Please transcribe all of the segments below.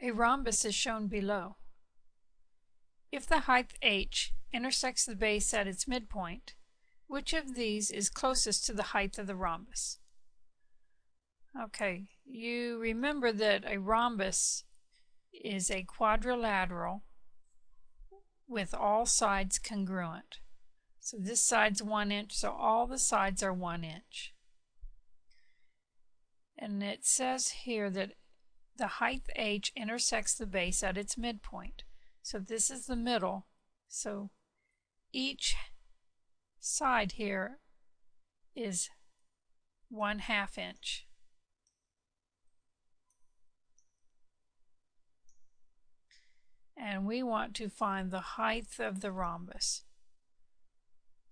A rhombus is shown below. If the height h intersects the base at its midpoint, which of these is closest to the height of the rhombus? Okay, you remember that a rhombus is a quadrilateral with all sides congruent. So this side's 1 inch, so all the sides are 1 inch. And it says here that the height h intersects the base at its midpoint. So this is the middle. So each side here is 1/2 inch. And we want to find the height of the rhombus.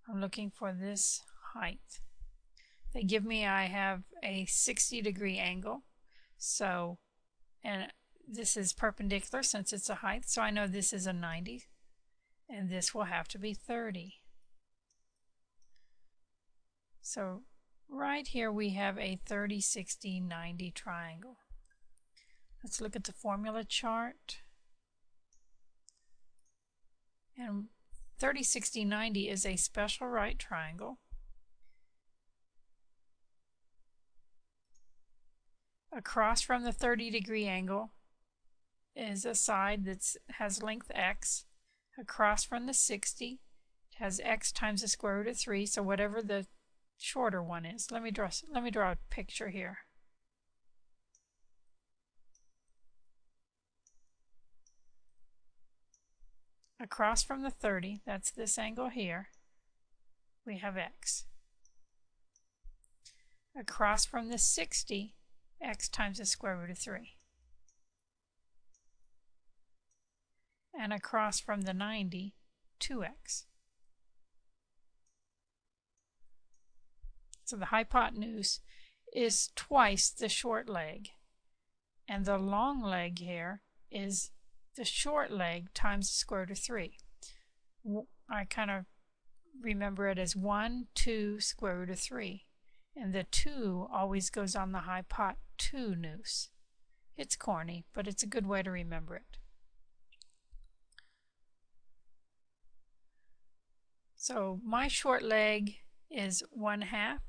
I'm looking for this height. They give me, I have a 60-degree angle. So, and this is perpendicular since it's a height, so I know this is a 90. And this will have to be 30. So right here we have a 30, 60, 90 triangle. Let's look at the formula chart. And 30, 60, 90 is a special right triangle. Across from the 30-degree angle is a side that has length x. Across from the 60 has x times the square root of 3, so whatever the shorter one is. Let me draw a picture here. Across from the 30, that's this angle here, we have x. Across from the 60, x times the square root of 3. And across from the 90, 2x. So the hypotenuse is twice the short leg. And the long leg here is the short leg times the square root of 3. I kind of remember it as 1, 2, square root of 3. And the 2 always goes on the hypotenuse. It's corny, but it's a good way to remember it. So my short leg is 1/2.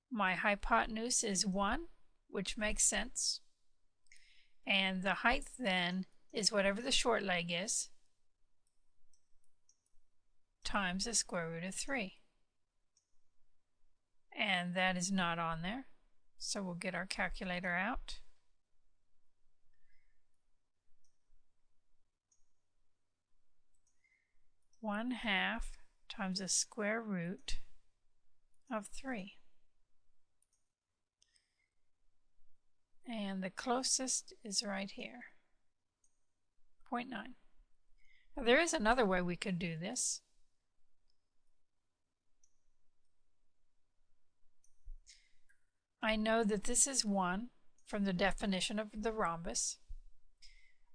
My hypotenuse is 1, which makes sense. And the height then is whatever the short leg is times the square root of 3. And that is not on there. So we'll get our calculator out. (1/2) times the square root of 3. And the closest is right here, 0.9. Now there is another way we could do this. I know that this is 1 from the definition of the rhombus.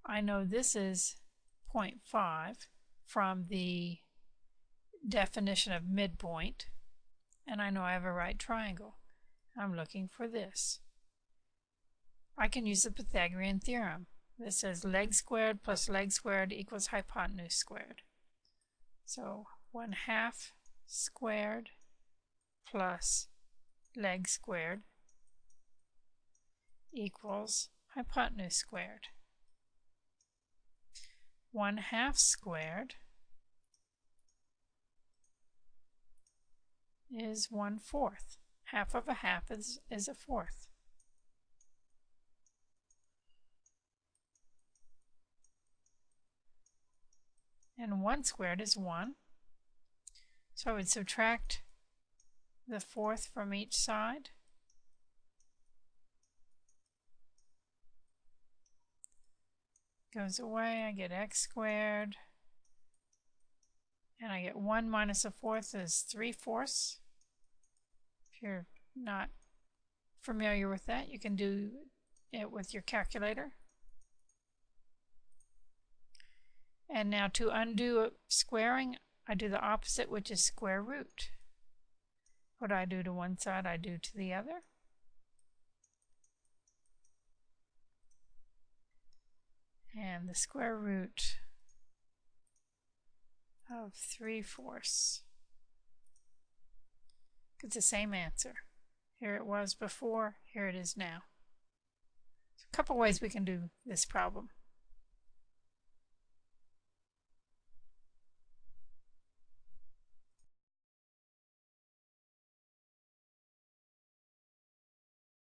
I know this is 0.5 from the definition of midpoint, and I know I have a right triangle. I'm looking for this. I can use the Pythagorean theorem. This says leg squared plus leg squared equals hypotenuse squared. So 1/2 squared plus leg squared equals hypotenuse squared. 1/2 squared is 1/4. Half of a half is a fourth. And 1 squared is 1. So I would subtract the fourth from each side. Goes away, I get x squared. And I get 1 minus a fourth is 3/4. If you're not familiar with that, you can do it with your calculator. And now to undo squaring, I do the opposite, which is square root. What I do to one side, I do to the other. and the square root of 3/4. It's the same answer. Here it was before, here it is now. So a couple ways we can do this problem.